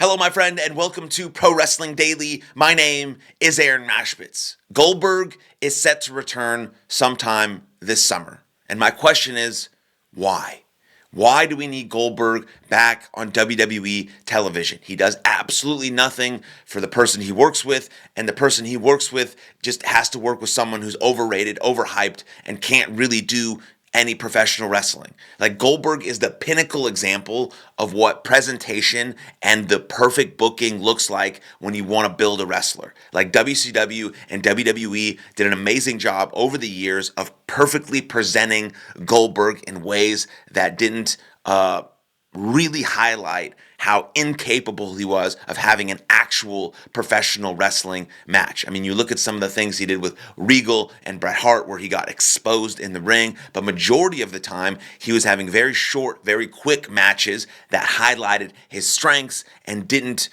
Hello, my friend, and welcome to Pro Wrestling Daily. My name is Aaron Machbitz. Goldberg is set to return sometime this summer. And my question is, why? Why do we need Goldberg back on WWE television? He does absolutely nothing for the person he works with, and the person he works with just has to work with someone who's overrated, overhyped, and can't really do any professional wrestling. Like, Goldberg is the pinnacle example of what presentation and the perfect booking looks like when you want to build a wrestler. Like, WCW and WWE did an amazing job over the years of perfectly presenting Goldberg in ways that didn't really highlight how incapable he was of having an actual professional wrestling match. I mean, you look at some of the things he did with Regal and Bret Hart where he got exposed in the ring, but majority of the time he was having very short, very quick matches that highlighted his strengths and didn't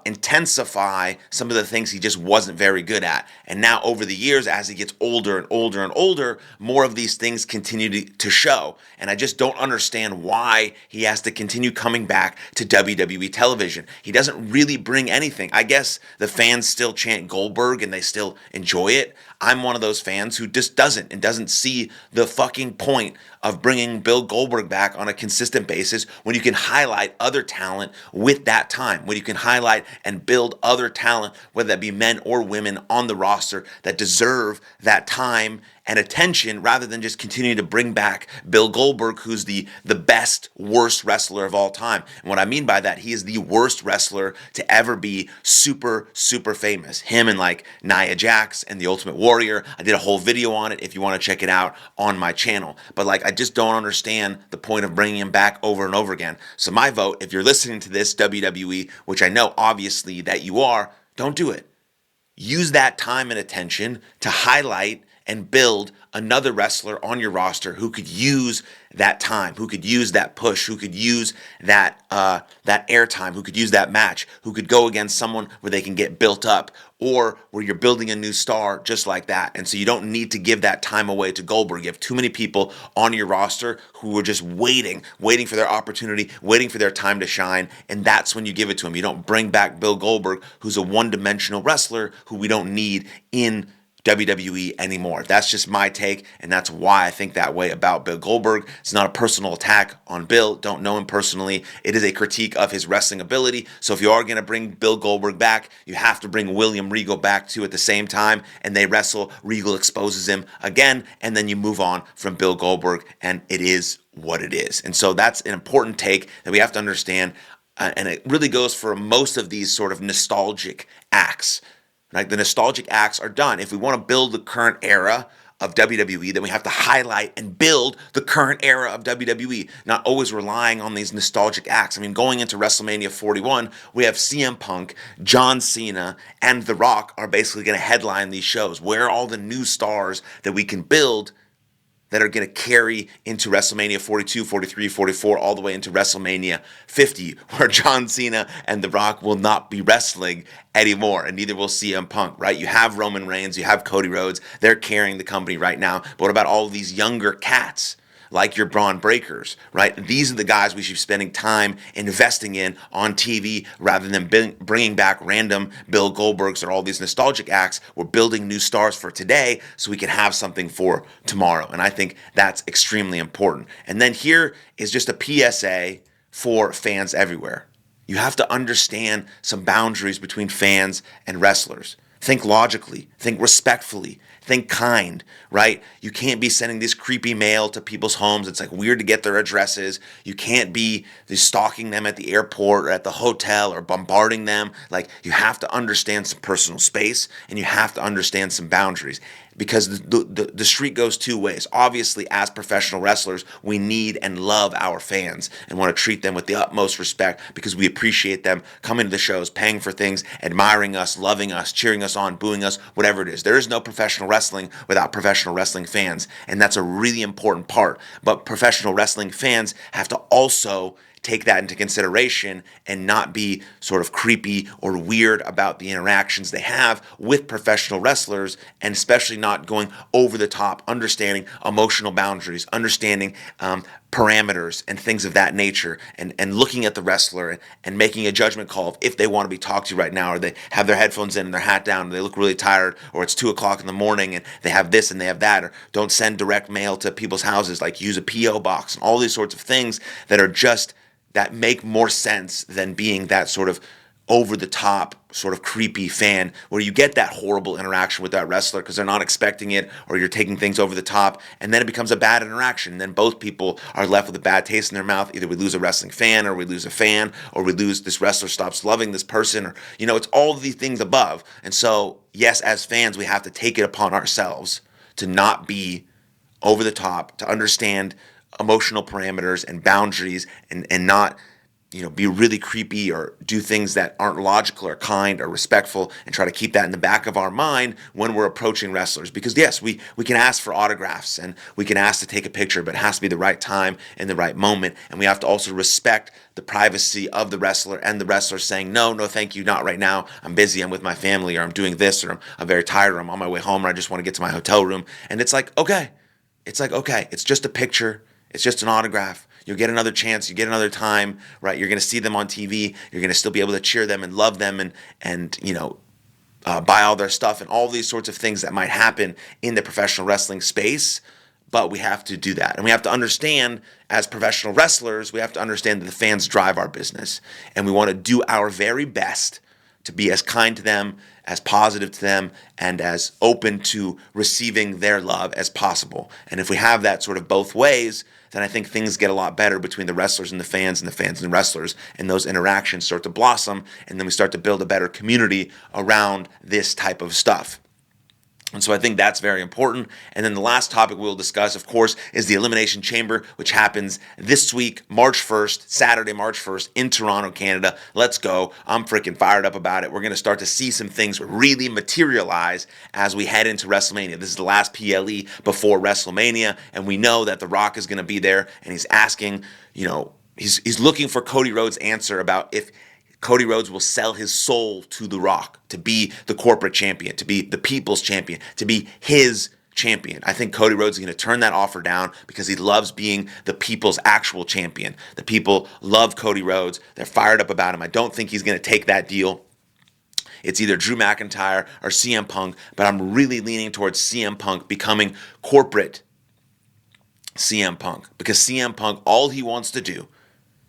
intensify some of the things he just wasn't very good at. And now over the years, as he gets older and older and older, more of these things continue to show. And I just don't understand why he has to continue coming back to WWE television. He doesn't really bring anything. I guess the fans still chant Goldberg and they still enjoy it. I'm one of those fans who just doesn't see the fucking point of bringing Bill Goldberg back on a consistent basis when you can highlight other talent with that time, when you can highlight and build other talent, whether that be men or women on the roster that deserve that time and attention, rather than just continue to bring back Bill Goldberg, who's the best, worst wrestler of all time. And what I mean by that, he is the worst wrestler to ever be super, super famous. Him and like Nia Jax and The Ultimate Warrior. I did a whole video on it if you want to check it out on my channel. But like, I just don't understand the point of bringing him back over and over again. So my vote, if you're listening to this, WWE, which I know obviously that you are, don't do it. Use that time and attention to highlight and build another wrestler on your roster who could use that time, who could use that push, who could use that airtime, who could use that match, who could go against someone where they can get built up, or where you're building a new star just like that. And so you don't need to give that time away to Goldberg. You have too many people on your roster who are just waiting for their opportunity, waiting for their time to shine, and that's when you give it to him. You don't bring back Bill Goldberg, who's a one-dimensional wrestler who we don't need in WWE anymore. That's just my take, and that's why I think that way about Bill Goldberg. It's not a personal attack on Bill. Don't know him personally. It is a critique of his wrestling ability. So if you are going to bring Bill Goldberg back, you have to bring William Regal back too at the same time, and they wrestle. Regal exposes him again, and then you move on from Bill Goldberg, and it is what it is. And so that's an important take that we have to understand, and it really goes for most of these sort of nostalgic acts. Like, the nostalgic acts are done. If we want to build the current era of WWE, then we have to highlight and build the current era of WWE, not always relying on these nostalgic acts. I mean, going into WrestleMania 41, we have CM Punk, John Cena, and The Rock are basically going to headline these shows. Where are all the new stars that we can build that are going to carry into WrestleMania 42, 43, 44, all the way into WrestleMania 50, where John Cena and The Rock will not be wrestling anymore, and neither will CM Punk, right? You have Roman Reigns, you have Cody Rhodes, they're carrying the company right now, but what about all of these younger cats? Like your Braun Breakers, right? These are the guys we should be spending time investing in on TV rather than bringing back random Bill Goldbergs or all these nostalgic acts. We're building new stars for today so we can have something for tomorrow. And I think that's extremely important. And then here is just a PSA for fans everywhere. You have to understand some boundaries between fans and wrestlers. Think logically, think respectfully, think kind, right? You can't be sending this creepy mail to people's homes. It's like weird to get their addresses. You can't be stalking them at the airport or at the hotel or bombarding them. Like, you have to understand some personal space, and you have to understand some boundaries, because the street goes two ways. Obviously, as professional wrestlers, we need and love our fans and want to treat them with the utmost respect because we appreciate them coming to the shows, paying for things, admiring us, loving us, cheering us on, booing us, whatever it is. There is no professional wrestling without professional wrestling fans, and that's a really important part. But professional wrestling fans have to also take that into consideration and not be sort of creepy or weird about the interactions they have with professional wrestlers, and especially not going over the top, understanding emotional boundaries, understanding parameters and things of that nature, and looking at the wrestler and making a judgment call of if they want to be talked to right now, or they have their headphones in and their hat down and they look really tired, or it's 2 o'clock in the morning and they have this and they have that, or don't send direct mail to people's houses, like use a P.O. box, and all these sorts of things that are just, that make more sense than being that sort of over-the-top, sort of creepy fan where you get that horrible interaction with that wrestler because they're not expecting it, or you're taking things over the top, and then it becomes a bad interaction. And then both people are left with a bad taste in their mouth. Either we lose a wrestling fan, or we lose a fan, or we lose, this wrestler stops loving this person, or, it's all of these things above. And so, yes, as fans, we have to take it upon ourselves to not be over the top, to understand emotional parameters and boundaries, and not be really creepy or do things that aren't logical or kind or respectful, and try to keep that in the back of our mind when we're approaching wrestlers. Because yes, we can ask for autographs and we can ask to take a picture, but it has to be the right time and the right moment. And we have to also respect the privacy of the wrestler, and the wrestler saying, no, thank you, not right now. I'm busy, I'm with my family, or I'm doing this, or I'm very tired, or I'm on my way home, or I just want to get to my hotel room. And it's like, okay. It's just a picture. It's just an autograph. You'll get another chance. You get another time, right? You're going to see them on TV. You're going to still be able to cheer them and love them, and buy all their stuff, and all these sorts of things that might happen in the professional wrestling space. But we have to do that. And we have to understand, as professional wrestlers, we have to understand that the fans drive our business. And we want to do our very best to be as kind to them, as positive to them, and as open to receiving their love as possible. And if we have that sort of both ways, then I think things get a lot better between the wrestlers and the fans and the wrestlers, and those interactions start to blossom, and then we start to build a better community around this type of stuff. And so I think that's very important. And then the last topic we'll discuss, of course, is the Elimination Chamber, which happens this week, March 1st, Saturday, March 1st, in Toronto, Canada. Let's go. I'm freaking fired up about it. We're going to start to see some things really materialize as we head into WrestleMania. This is the last PLE before WrestleMania, and we know that The Rock is going to be there, and he's asking, he's looking for Cody Rhodes' answer about if Cody Rhodes will sell his soul to The Rock to be the corporate champion, to be the people's champion, to be his champion. I think Cody Rhodes is going to turn that offer down because he loves being the people's actual champion. The people love Cody Rhodes. They're fired up about him. I don't think he's going to take that deal. It's either Drew McIntyre or CM Punk, but I'm really leaning towards CM Punk becoming corporate CM Punk, because CM Punk, all he wants to do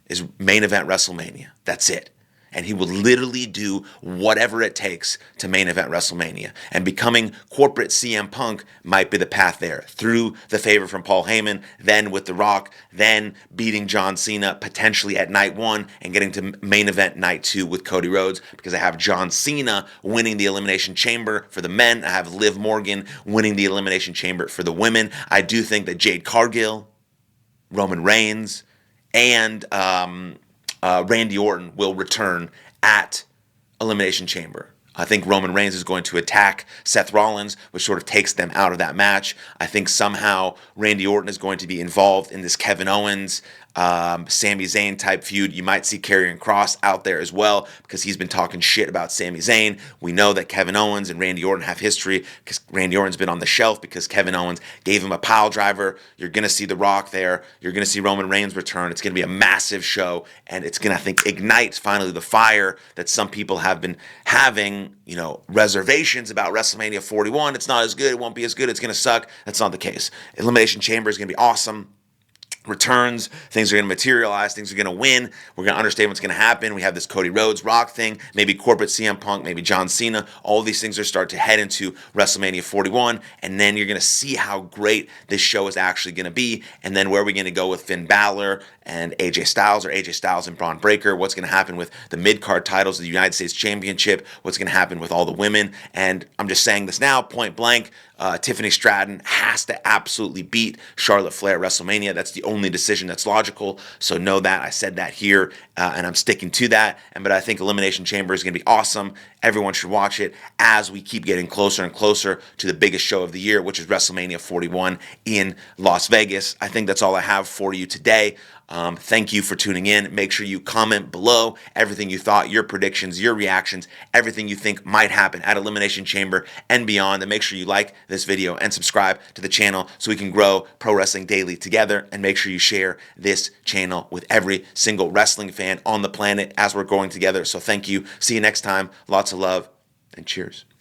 is main event WrestleMania. That's it. And he will literally do whatever it takes to main event WrestleMania. And becoming corporate CM Punk might be the path there, through the favor from Paul Heyman, then with The Rock, then beating John Cena potentially at night 1 and getting to main event night 2 with Cody Rhodes, because I have John Cena winning the Elimination Chamber for the men. I have Liv Morgan winning the Elimination Chamber for the women. I do think that Jade Cargill, Roman Reigns, and Randy Orton will return at Elimination Chamber. I think Roman Reigns is going to attack Seth Rollins, which sort of takes them out of that match. I think somehow Randy Orton is going to be involved in this Kevin Owens, Sami Zayn type feud. You might see Karrion Kross out there as well, because he's been talking shit about Sami Zayn. We know that Kevin Owens and Randy Orton have history, because Randy Orton's been on the shelf because Kevin Owens gave him a pile driver. You're going to see The Rock there. You're going to see Roman Reigns return. It's going to be a massive show, and it's going to, I think, ignite finally the fire that some people have been having, reservations about WrestleMania 41. It's not as good. It won't be as good. It's going to suck. That's not the case. Elimination Chamber is going to be awesome. Returns, things are going to materialize, things are going to win. We're going to understand what's going to happen. We have this Cody Rhodes Rock thing, maybe corporate CM Punk, maybe John Cena. All these things are start to head into WrestleMania 41, and then you're going to see how great this show is actually going to be. And then where are we going to go with Finn Balor and AJ Styles, or AJ Styles and Braun Breaker? What's going to happen with the mid-card titles of the United States Championship? What's going to happen with all the women? And I'm just saying this now, point blank, Tiffany Stratton has to absolutely beat Charlotte Flair at WrestleMania. That's the only decision that's logical. So know that. I said that here, and I'm sticking to that. But I think Elimination Chamber is going to be awesome. Everyone should watch it as we keep getting closer and closer to the biggest show of the year, which is WrestleMania 41 in Las Vegas. I think that's all I have for you today. Thank you for tuning in. Make sure you comment below everything you thought, your predictions, your reactions, everything you think might happen at Elimination Chamber and beyond. And make sure you like this video and subscribe to the channel so we can grow Pro Wrestling Daily together. And make sure you share this channel with every single wrestling fan on the planet as we're growing together. So thank you. See you next time. Lots of love and cheers.